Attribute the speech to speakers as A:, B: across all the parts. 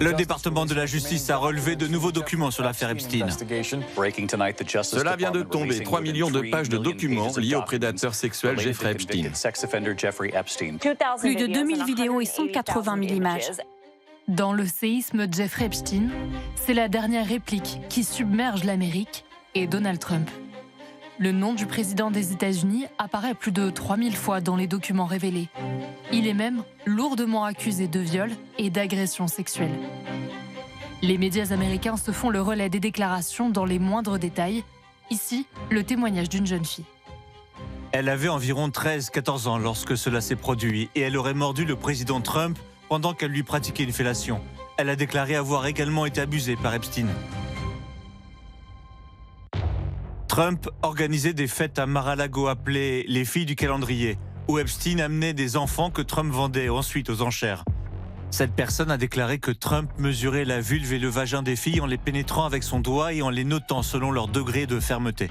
A: Le département de la justice a relevé de nouveaux documents sur l'affaire Epstein.
B: Cela vient de tomber, 3 millions de pages de documents liés au prédateur sexuel Jeffrey Epstein.
C: Plus de 2000 vidéos et 180 000 images.
D: Dans le séisme Jeffrey Epstein, c'est la dernière réplique qui submerge l'Amérique et Donald Trump. Le nom du président des États-Unis apparaît plus de 3000 fois dans les documents révélés. Il est même lourdement accusé de viol et d'agression sexuelle. Les médias américains se font le relais des déclarations dans les moindres détails. Ici, le témoignage d'une jeune fille.
A: Elle avait environ 13-14 ans lorsque cela s'est produit et elle aurait mordu le président Trump pendant qu'elle lui pratiquait une fellation. Elle a déclaré avoir également été abusée par Epstein. Trump organisait des fêtes à Mar-a-Lago appelées les filles du calendrier, où Epstein amenait des enfants que Trump vendait ensuite aux enchères. Cette personne a déclaré que Trump mesurait la vulve et le vagin des filles en les pénétrant avec son doigt et en les notant selon leur degré de fermeté.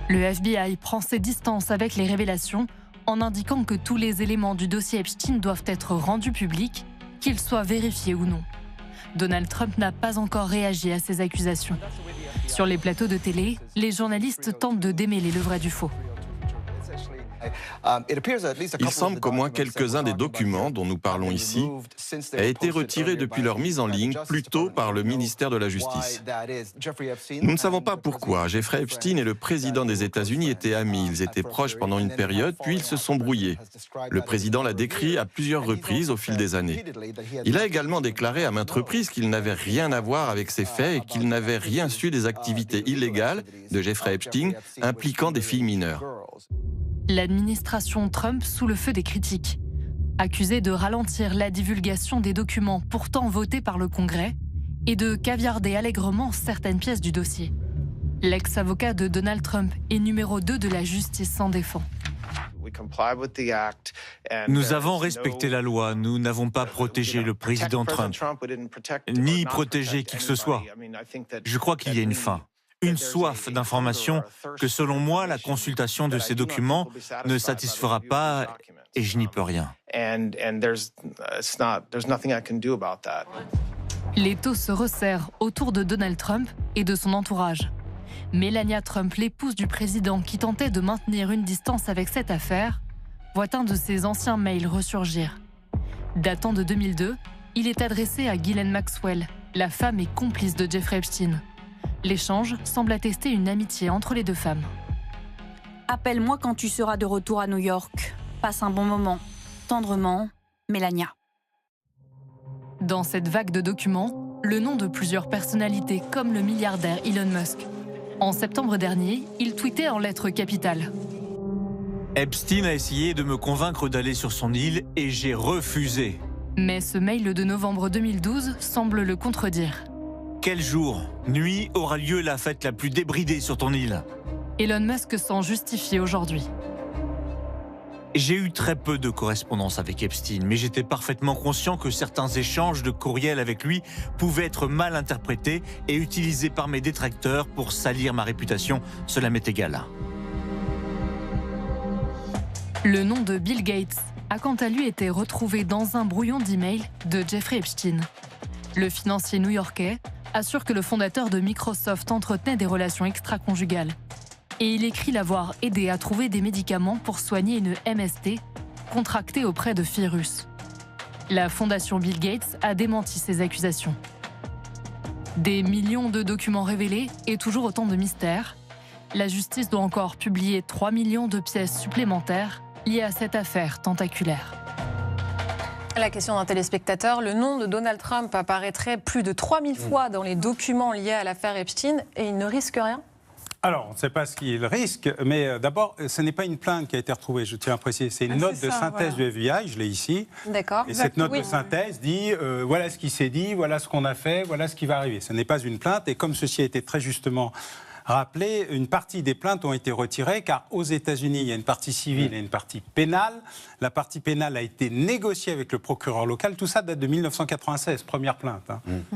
D: Le FBI prend ses distances avec les révélations en indiquant que tous les éléments du dossier Epstein doivent être rendus publics, qu'ils soient vérifiés ou non. Donald Trump n'a pas encore réagi à ces accusations. Sur les plateaux de télé, les journalistes tentent de démêler le vrai du faux.
B: Il semble qu'au moins quelques-uns des documents dont nous parlons ici aient été retirés depuis leur mise en ligne plus tôt par le ministère de la Justice. Nous ne savons pas pourquoi. Jeffrey Epstein et le président des États-Unis étaient amis. Ils étaient proches pendant une période, puis ils se sont brouillés. Le président l'a décrit à plusieurs reprises au fil des années. Il a également déclaré à maintes reprises qu'il n'avait rien à voir avec ces faits et qu'il n'avait rien su des activités illégales de Jeffrey Epstein impliquant des filles mineures.
D: L'administration Trump sous le feu des critiques. Accusée de ralentir la divulgation des documents pourtant votés par le Congrès et de caviarder allègrement certaines pièces du dossier. L'ex-avocat de Donald Trump et numéro 2 de la justice s'en défend.
A: Nous avons respecté la loi, nous n'avons pas protégé le président Trump, ni protégé qui que ce soit. Je crois qu'il y a une faim. Une soif d'information que, selon moi, la consultation de ces documents ne satisfera pas et je n'y peux rien.
D: L'étau se resserre autour de Donald Trump et de son entourage. Melania Trump, l'épouse du président qui tentait de maintenir une distance avec cette affaire, voit un de ses anciens mails ressurgir. Datant de 2002, il est adressé à Ghislaine Maxwell, la femme et complice de Jeffrey Epstein. L'échange semble attester une amitié entre les deux femmes.
C: Appelle-moi quand tu seras de retour à New York. Passe un bon moment. Tendrement, Melania.
D: Dans cette vague de documents, le nom de plusieurs personnalités comme le milliardaire Elon Musk. En septembre dernier, il tweetait en lettres capitales.
A: Epstein a essayé de me convaincre d'aller sur son île et j'ai refusé.
D: Mais ce mail de novembre 2012 semble le contredire.
A: Quel jour, nuit, aura lieu la fête la plus débridée sur ton île?
D: Elon Musk s'en justifie aujourd'hui.
A: J'ai eu très peu de correspondance avec Epstein, mais j'étais parfaitement conscient que certains échanges de courriels avec lui pouvaient être mal interprétés et utilisés par mes détracteurs pour salir ma réputation. Cela m'est égal.
D: Le nom de Bill Gates a quant à lui été retrouvé dans un brouillon d'email de Jeffrey Epstein. Le financier new-yorkais assure que le fondateur de Microsoft entretenait des relations extra-conjugales. Et il écrit l'avoir aidé à trouver des médicaments pour soigner une MST contractée auprès de filles russes. La fondation Bill Gates a démenti ces accusations. Des millions de documents révélés et toujours autant de mystères. La justice doit encore publier 3 millions de pièces supplémentaires liées à cette affaire tentaculaire.
E: La question d'un téléspectateur, le nom de Donald Trump apparaîtrait plus de 3000 fois dans les documents liés à l'affaire Epstein et il ne risque rien?
F: Alors, on ne sait pas ce qu'il risque, mais d'abord, ce n'est pas une plainte qui a été retrouvée, je tiens à préciser, c'est une note de synthèse du FBI, je l'ai ici.
E: D'accord.
F: Et cette note de synthèse dit, voilà ce qui s'est dit, voilà ce qu'on a fait, voilà ce qui va arriver. Ce n'est pas une plainte, et comme ceci a été très justement rappeler, une partie des plaintes ont été retirées car aux États-Unis, il y a une partie civile et une partie pénale. La partie pénale a été négociée avec le procureur local. Tout ça date de 1996, première plainte.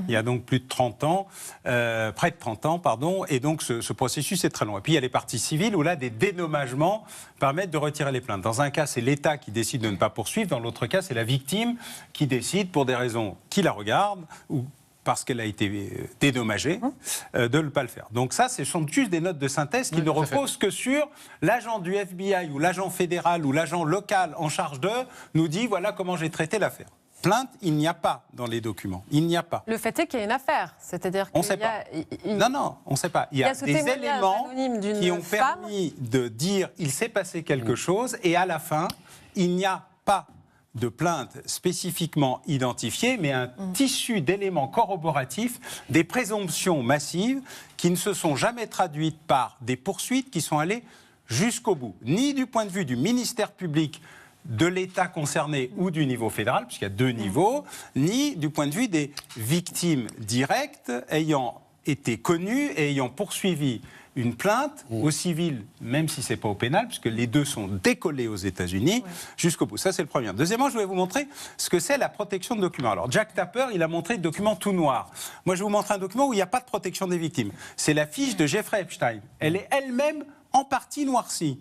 F: Il y a donc plus de 30 ans, près de 30 ans, pardon, et donc ce processus est très long. Et puis il y a les parties civiles où là, des dédommagements permettent de retirer les plaintes. Dans un cas, c'est l'État qui décide de ne pas poursuivre. Dans l'autre cas, c'est la victime qui décide, pour des raisons qui la regardent, ou parce qu'elle a été dédommagée, de ne pas le faire. Donc ça, ce sont juste des notes de synthèse qui ne reposent que sur l'agent du FBI ou l'agent fédéral ou l'agent local en charge d'eux nous dit voilà comment j'ai traité l'affaire. Plainte, il n'y a pas dans les documents. Il n'y a pas.
E: Le fait est qu'il y a une affaire. C'est-à-dire
F: on ne sait pas. Non, on ne sait pas. Il y a des éléments qui ont permis de dire il s'est passé quelque chose et à la fin, il n'y a pas de plainte spécifiquement identifiée, mais un tissu d'éléments corroboratifs, des présomptions massives qui ne se sont jamais traduites par des poursuites qui sont allées jusqu'au bout, ni du point de vue du ministère public de l'État concerné ou du niveau fédéral, puisqu'il y a deux niveaux, ni du point de vue des victimes directes ayant été connues et ayant poursuivi une plainte au civil, même si ce n'est pas au pénal, puisque les deux sont décollés aux États-Unis, jusqu'au bout. Ça, c'est le premier. Deuxièmement, je vais vous montrer ce que c'est la protection de documents. Alors, Jack Tapper, il a montré le document tout noir. Moi, je vais vous montrer un document où il n'y a pas de protection des victimes. C'est la fiche de Jeffrey Epstein. Elle est elle-même en partie noircie.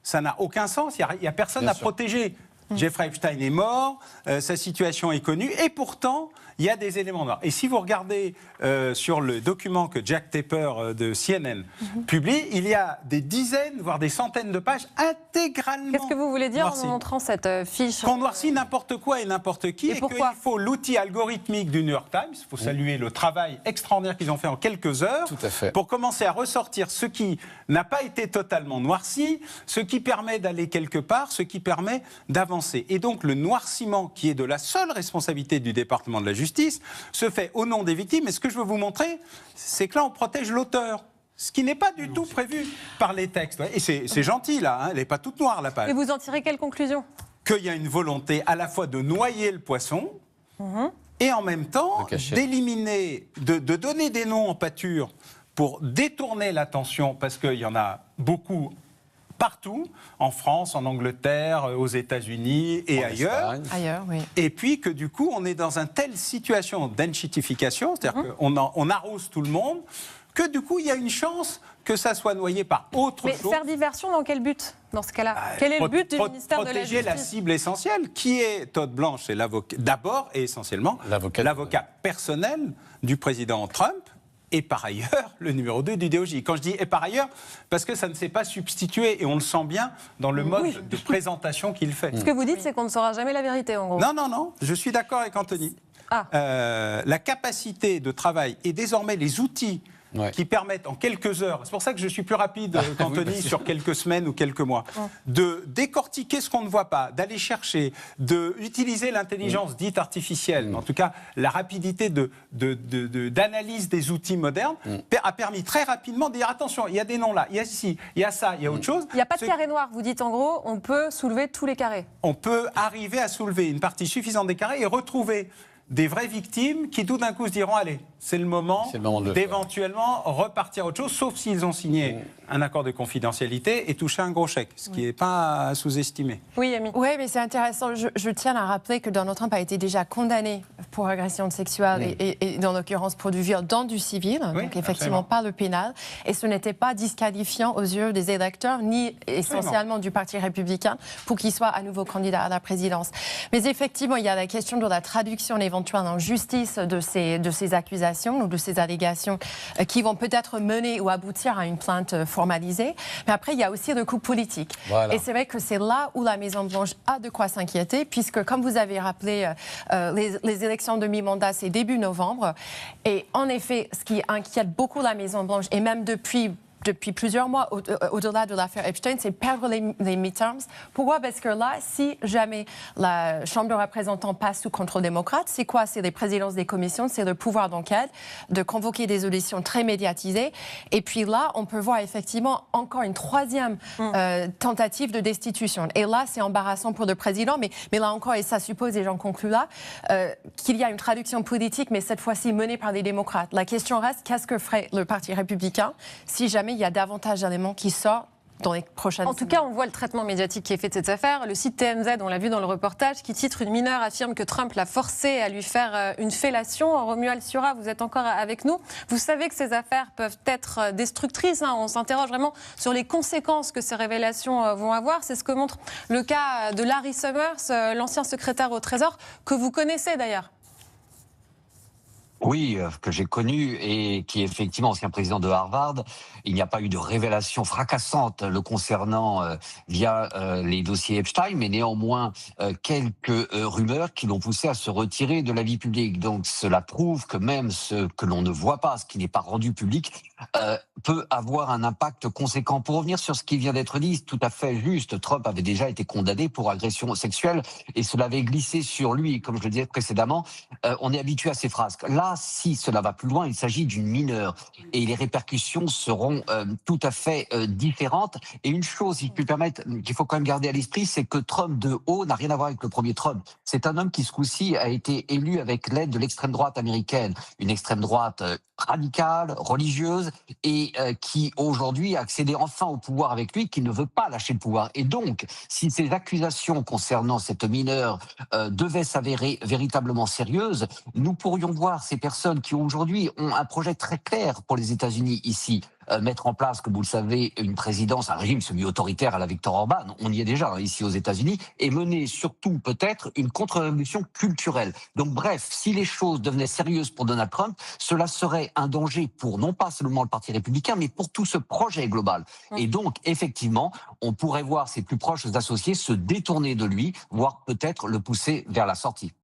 F: Ça n'a aucun sens, il n'y a personne à protéger. Jeffrey Epstein est mort, sa situation est connue, et pourtant, il y a des éléments noirs. Et si vous regardez sur le document que Jack Tapper de CNN publie, il y a des dizaines, voire des centaines de pages intégralement.
E: Qu'est-ce que vous voulez dire
F: noircies.
E: en montrant cette fiche?
F: Qu'on noircit n'importe quoi et n'importe qui, et qu'il faut l'outil algorithmique du New York Times, il faut saluer le travail extraordinaire qu'ils ont fait en quelques heures, pour commencer à ressortir ce qui n'a pas été totalement noirci, ce qui permet d'aller quelque part, ce qui permet d'avancer. Et donc le noirciment, qui est de la seule responsabilité du département de la justice, se fait au nom des victimes. Et ce que je veux vous montrer, c'est que là, on protège l'auteur. Ce qui n'est pas du tout prévu par les textes. Et c'est gentil, là, elle n'est pas toute noire, la page.
E: Et vous en tirez quelle conclusion?
F: Qu'il y a une volonté à la fois de noyer le poisson et en même temps d'éliminer, de donner des noms en pâture pour détourner l'attention, parce qu'il y en a beaucoup partout, en France, en Angleterre, aux États-Unis et ailleurs. Et puis que du coup, on est dans une telle situation d'enchitification, c'est-à-dire qu'on arrose tout le monde, que du coup, il y a une chance que ça soit noyé par autre chose.
E: Mais faire diversion, dans quel but, dans ce cas-là? Quel est le but du ministère de la Justice?
F: Protéger la cible essentielle, qui est Todd Blanche, c'est l'avocat, d'abord et essentiellement l'avocat personnel du président Trump, et par ailleurs, le numéro 2 du DOJ. Quand je dis « et par ailleurs », parce que ça ne s'est pas substitué, et on le sent bien dans le mode de présentation qu'il fait.
E: Ce que vous dites, c'est qu'on ne saura jamais la vérité, en gros.
F: Non, je suis d'accord avec Anthony. La capacité de travail et désormais les outils qui permettent en quelques heures, c'est pour ça que je suis plus rapide qu'Anthony sur quelques semaines ou quelques mois, de décortiquer ce qu'on ne voit pas, d'aller chercher, d'utiliser l'intelligence dite artificielle, en tout cas la rapidité d'analyse des outils modernes, a permis très rapidement de dire attention, il y a des noms là, il y a ici, il y a ça, il y a autre chose.
E: Il n'y a pas de carré noir, vous dites en gros, on peut soulever tous les carrés.
F: On peut arriver à soulever une partie suffisante des carrés et retrouver des vraies victimes qui tout d'un coup se diront allez, c'est le moment d'éventuellement repartir à autre chose, sauf s'ils ont signé un accord de confidentialité et touché un gros chèque, ce qui n'est pas à sous-estimer.
E: Oui, Amy.
G: Oui, mais c'est intéressant. Je tiens à rappeler que Donald Trump a été déjà condamné pour agression sexuelle et dans l'occurrence pour du viol dans du civil, donc effectivement pas le pénal. Et ce n'était pas disqualifiant aux yeux des électeurs, ni essentiellement du Parti républicain, pour qu'il soit à nouveau candidat à la présidence. Mais effectivement, il y a la question de la traduction éventuelle en justice de ces accusations ou de ces allégations qui vont peut-être mener ou aboutir à une plainte formalisée. Mais après, il y a aussi le coup politique. Et c'est vrai que c'est là où la Maison-Blanche a de quoi s'inquiéter, puisque, comme vous avez rappelé, les élections de mi-mandat, c'est début novembre. Et en effet, ce qui inquiète beaucoup la Maison-Blanche, et même depuis plusieurs mois, au-delà de l'affaire Epstein, c'est perdre les midterms. Pourquoi? Parce que là, si jamais la Chambre de représentants passe sous contrôle démocrate, c'est quoi? C'est les présidences des commissions, c'est le pouvoir d'enquête, de convoquer des auditions très médiatisées. Et puis là, on peut voir effectivement encore une troisième tentative de destitution. Et là, c'est embarrassant pour le président, mais là encore, et ça suppose, et j'en conclus là, qu'il y a une traduction politique, mais cette fois-ci menée par les démocrates. La question reste, qu'est-ce que ferait le Parti républicain si jamais jamais il y a davantage d'éléments qui sortent dans les prochaines
E: En tout cas, on voit le traitement médiatique qui est fait de cette affaire. Le site TMZ, on l'a vu dans le reportage, qui titre « Une mineure affirme que Trump l'a forcée à lui faire une fellation ». Romuald Siura, vous êtes encore avec nous. Vous savez que ces affaires peuvent être destructrices. On s'interroge vraiment sur les conséquences que ces révélations vont avoir. C'est ce que montre le cas de Larry Summers, l'ancien secrétaire au Trésor, que vous connaissez d'ailleurs.
H: Oui, que j'ai connu et qui est effectivement ancien président de Harvard. Il n'y a pas eu de révélation fracassante le concernant via les dossiers Epstein, mais néanmoins quelques rumeurs qui l'ont poussé à se retirer de la vie publique. Donc cela prouve que même ce que l'on ne voit pas, ce qui n'est pas rendu public, peut avoir un impact conséquent. Pour revenir sur ce qui vient d'être dit, tout à fait juste, Trump avait déjà été condamné pour agression sexuelle et cela avait glissé sur lui. Comme je le disais précédemment, on est habitué à ces phrases. Là, si cela va plus loin, il s'agit d'une mineure et les répercussions seront tout à fait différentes. Et une chose, si je puis permettre, qu'il faut quand même garder à l'esprit, c'est que Trump de haut n'a rien à voir avec le premier Trump. C'est un homme qui, ce coup-ci, a été élu avec l'aide de l'extrême droite américaine, une extrême droite radicale, religieuse, et qui aujourd'hui a accédé enfin au pouvoir avec lui, qui ne veut pas lâcher le pouvoir. Et donc, si ces accusations concernant cette mineure devaient s'avérer véritablement sérieuses, nous pourrions voir ces personnes qui aujourd'hui ont un projet très clair pour les États-Unis ici, mettre en place, comme vous le savez, une présidence, un régime semi-autoritaire à la Viktor Orban, on y est déjà ici aux États-Unis, et mener surtout peut-être une contre-révolution culturelle. Donc bref, si les choses devenaient sérieuses pour Donald Trump, cela serait un danger pour non pas seulement le Parti républicain, mais pour tout ce projet global. Et donc, effectivement, on pourrait voir ses plus proches associés se détourner de lui, voire peut-être le pousser vers la sortie.